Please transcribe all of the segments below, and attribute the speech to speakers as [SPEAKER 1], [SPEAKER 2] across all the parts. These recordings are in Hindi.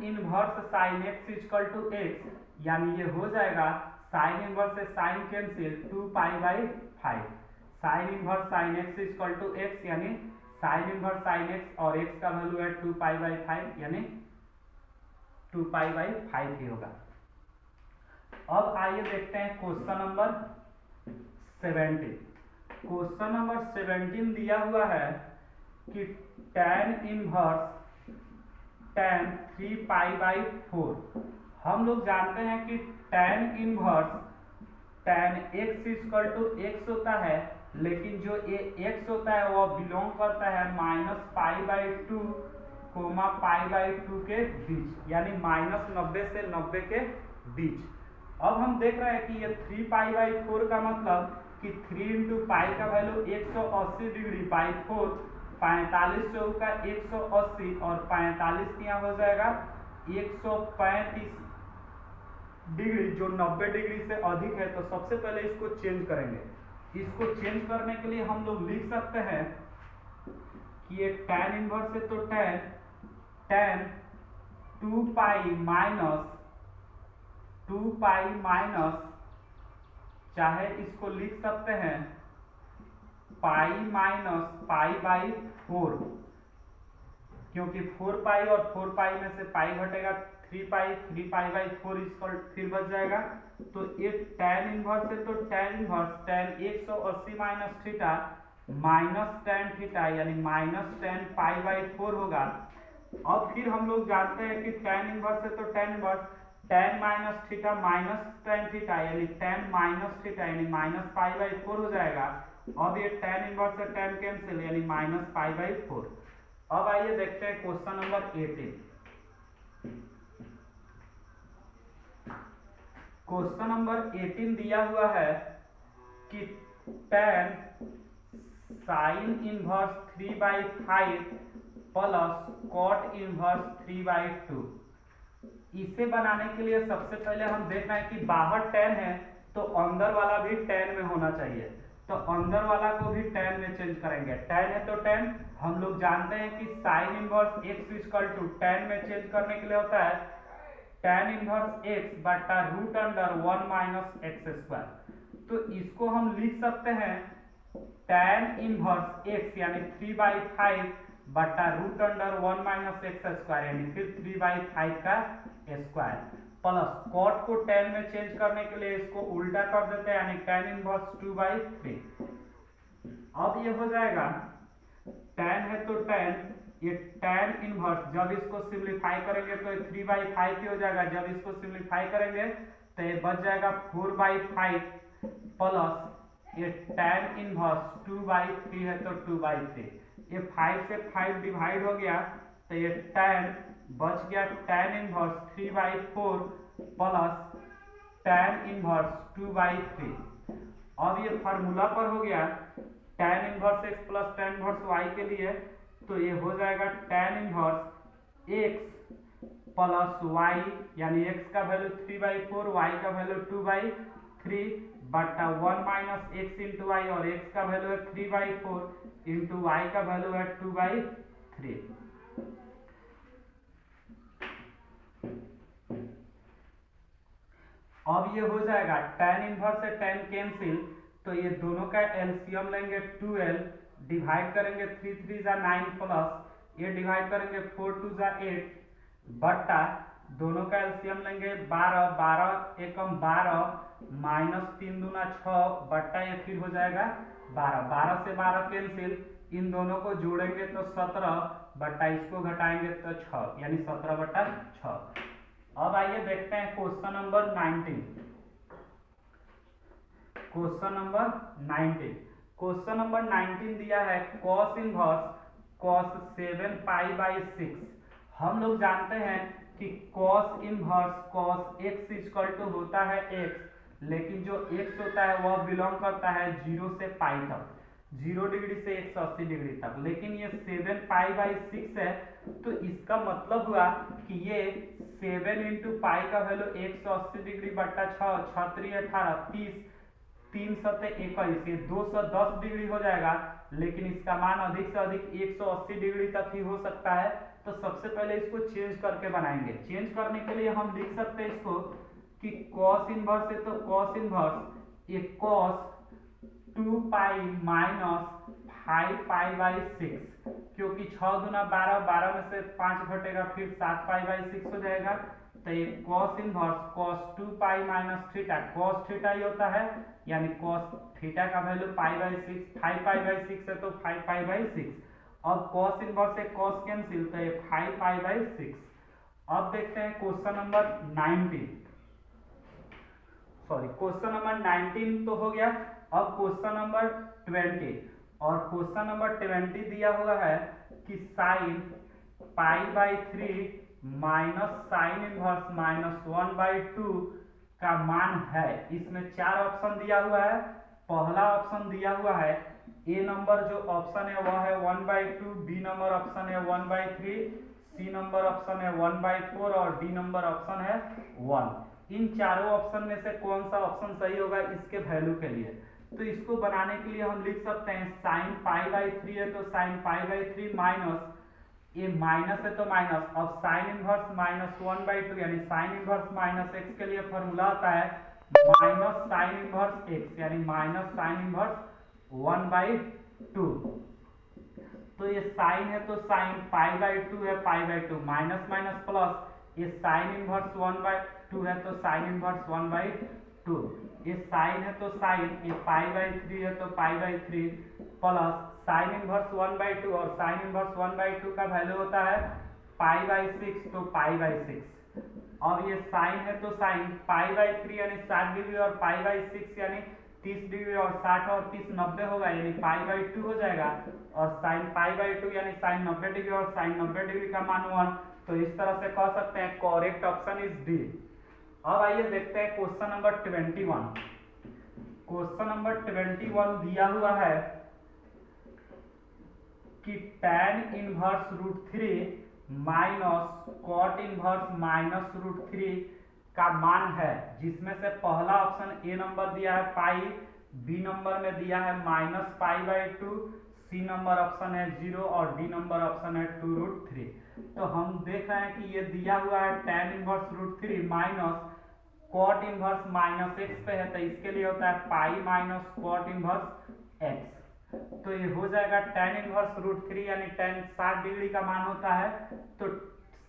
[SPEAKER 1] Inverse sine X equal to X, यानी ये हो जाएगा साइन इनवर्स से sine cancel 2π/5। Sine inverse sine X equal to X यानी साइन इनवर्स साइन एक्स और एक्स का वैल्यू है 2π/5 यानी 2π/5 ही होगा। अब आइए देखते हैं क्वेश्चन नंबर 17। क्वेश्चन नंबर 17 दिया हुआ है कि tan इनवर्स tan 3π/4। हम लोग जानते हैं कि tan inverse tan x equal to x होता है, लेकिन जो ये x होता है वह बिलोंग करता है -π/2 π/2 के बीच, यानी -90 से 90 के बीच। अब हम देख रहे हैं कि ये 3π/4 का मतलब कि 3 × पाई का वैल्यू 180 डिग्री बाई 4, 45 चौका 180 और 45 यहाँ हो जाएगा 135 डिग्री, जो 90 डिग्री से अधिक है। तो सबसे पहले इसको चेंज करेंगे। इसको चेंज करने के लिए हम लोग लिख सकते हैं कि ये tan इनवर्स है तो tan 2π माइनस चाहे इसको लिख सकते हैं π-π/4, क्योंकि 4π और 4π में से पाई घटेगा 3π/4 इक्वल फिर बच जाएगा। तो ये tan इनवर्स है तो tan inverse tan 180 minus theta minus tan theta यानी -tan π/4 होगा। अब फिर हम लोग जानते हैं कि tan इनवर्स है तो tan inverse tan minus theta minus tan theta यानी tan माइनस थीटा यानी -π/4 हो जाएगा। अब ये tan इनवर्स से tan कैंसिल यानी -π/4। अब आइए देखते हैं क्वेश्चन नंबर 18। क्वेश्चन नंबर 18 दिया हुआ है कि tan sin inverse 3/5 plus cot inverse 3/2। इसे बनाने के लिए सबसे पहले हम देख रहे हैं कि बाहर tan है तो अंदर वाला भी tan में होना चाहिए, तो अंदर वाला को भी tan में चेंज करेंगे। tan है तो tan, हम लोग जानते हैं कि sine inverse x equal to tan में चेंज करने के लिए होता है tan इनवर्स x बटा √1 - x²। तो इसको हम लिख सकते हैं tan इनवर्स x यानी 3/5 बटा √1 - x² यानी फिर 3/5 का स्क्वायर प्लस cot को tan में चेंज करने के लिए इसको उल्टा कर देते हैं यानी tan इनवर्स 2/3। अब ये हो जाएगा tan है तो tan, ये tan इनवर्स जब इसको सिंप्लीफाई करेंगे तो 3/5 ही हो जाएगा। जब इसको सिंप्लीफाई करेंगे तो ये बच जाएगा 4/5 प्लस ये tan इनवर्स 2/3 है तो 2/3। ये 5 से 5 डिवाइड हो गया तो ये tan बच गया tan inverse 3/4 plus tan inverse 2/3। अब ये फार्मूला पर हो गया tan inverse x plus tan inverse y के लिए, तो ये हो जाएगा tan inverse x plus y यानी x का वैल्यू 3/4 y का वैल्यू 2/3 बटा 1 - x इंटू y, और x का वैल्यू है 3/4 इंटू y का वैल्यू है 2/3। अब ये हो जाएगा tan इनवर्स से tan कैंसिल, तो ये दोनों का एलसीएम लेंगे 12 डिवाइड करेंगे 3 3 जा 9 प्लस ये डिवाइड करेंगे 4 2 जा 8 बटा दोनों का एलसीएम लेंगे 12 12 एकम 12 माइनस 3 दूना 6 बट्टा ये फिर हो जाएगा 12 12 से 12 कैंसिल, इन दोनों को जोड़ेंगे तो 17 बट्टा इसको घटाएंगे तो 6 यानी 17/6। अब आइए देखते हैं question number 19। Question number 19। Question number 19 दिया है cos इनवर्स cos 7π/6। हम लोग जानते हैं कि cos inverse cos x equal to होता है x, लेकिन जो x होता है वह बिलोंग करता है 0 से पाई तक, 0 डिग्री से 180 डिग्री तक, लेकिन ये 7π/6 है। तो इसका मतलब हुआ कि ये 7 इंटू पाई का वैल्यू 180 डिग्री बट्टा 6 6 3 18 30 3 7 21 ये 210 डिग्री हो जाएगा, लेकिन इसका मान अधिक से अधिक 180 डिग्री तक ही हो सकता है। तो सबसे पहले इसको चेंज करके बनाएंगे। चेंज करने के लिए हम लिख सकते हैं इसको कि कॉस इनवर्स है तो कॉस इनवर्स ये cos 2 pi minus 5 pi by 6, क्योंकि 6 गुना 12, 12 में से 5 घटेगा फिर 7 पाई बाई 6 हो जाएगा। तो ये cos inverse cos 2 pi minus theta, cos theta ही होता है, यानी कॉस थीटा का value pi by 6, 5 pi by 6 है तो 5 पाई बाई 6। अब कॉस इनवर्स से कॉस कैंसिल, तो ये 5 पाई बाई 6। अब देखते हैं question number 19, sorry question number 19 तो हो गया। अब क्वेश्चन नंबर 20, और क्वेश्चन नंबर 20 दिया हुआ है कि sine pi by 3 minus sine inverse minus 1/2 का मान है। इसमें 4 ऑप्शन दिया हुआ है। पहला ऑप्शन दिया हुआ है ए नंबर जो ऑप्शन है वह है 1/2, बी नंबर ऑप्शन है 1/3, सी नंबर ऑप्शन है 1/4 और डी नंबर ऑप्शन है 1। इन चारों ऑप्शन में से कौन सा ऑप्शन सही होगा इसके वैल्यू के लिए? तो इसको बनाने के लिए हम लिख सकते हैं साइन पाई बाई 3 है तो साइन पाई बाई 3 माइनस, ये माइनस है तो माइनस, अब साइन इनवर्स माइनस 1/2 यानी साइन इनवर्स माइनस एक्स के लिए फॉर्मूला आता है माइनस साइन इनवर्स एक्स, यानी माइनस साइन इनवर्स 1/2। तो ये साइन है तो साइन पाई बाई 2 है पाई बाई 2, माइनस माइनस प्लस, ये साइन इनवर्स 1/2 है तो साइन इनवर्स 1/2, ये साइन है तो साइन, ये पाई बाई 3 है तो pi by 3 plus sine inverse 1/2, और साइन इनवर्स 1/2 का वैल्यू होता है पाई बाई 6 तो पाई बाई 6। अब ये साइन है तो साइन पाई बाई 3 यानी 60 डिग्री और पाई बाई 6 यानी 30 डिग्री, और 60 और 30 90 होगा यानी पाई बाई 2 हो जाएगा, और साइन पाई बाई 2 यानी साइन 90 डिग्री और साइन 90 डिग्री का मान 1। तो इस तरह से कह सकते हैं करेक्ट ऑप्शन इज डी। अब आइए देखते हैं क्वेश्चन नंबर 21। क्वेश्चन नंबर 21 दिया हुआ है कि tan inverse root 3 minus cot inverse minus root 3 का मान है, जिसमें से पहला ऑप्शन ए नंबर दिया है पाई, बी नंबर में दिया है minus pi by 2, C number option है 0 और डी नंबर ऑप्शन है 2√3। तो हम देख रहे हैं कि ये दिया हुआ है tan inverse root 3 minus cot inverse minus x पे है, तो इसके लिए होता है pi minus cot inverse x. तो ये हो जाएगा tan इनवर्स रूट 3 यानी tan 60 डिग्री का मान होता है, तो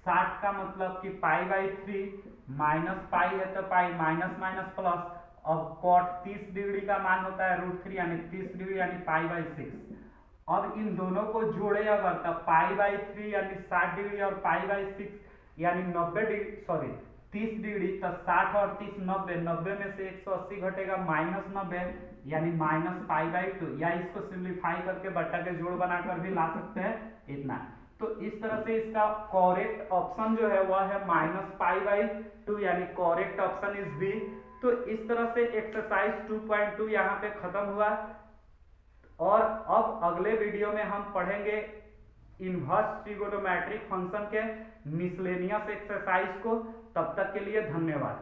[SPEAKER 1] 60 का मतलब कि पाई बाई 3 माइनस पाई है तो पाई माइनस माइनस प्लस, अब कॉट 30 डिग्री का मान होता है रूट 3 यानी 30 डिग्री यानी पाई बाई 6। अब इन दोनों को जोड़े अगर तब पाई बाई 3 यानी 60 डिग्री और पाई बाई 6 यानी 90 डिग्री, सॉरी 30 डिग्री, तो 60 और 30 90, 90 में से 180 घटेगा माइनस 90 यानी माइनस पाई बाई 2, या इसको सिंप्लीफाई करके बट्टा के जोड़ बनाकर भी ला सकते हैं इतना। तो इस तरह से इसका करेक्ट ऑप्शन जो है वह है माइनस पाई बाई 2 यानी करेक्ट ऑप्शन इज बी। तो इस तरह से एक्सरसाइज 2.2 यहाँ पे खत्म हुआ, और अब अगले वीडियो में हम पढ़ेंगे इनवर्स ट्रिगोनोमेट्रिक फंक्शन के मिसलेनियस एक्सरसाइज को। तब तक के लिए धन्यवाद।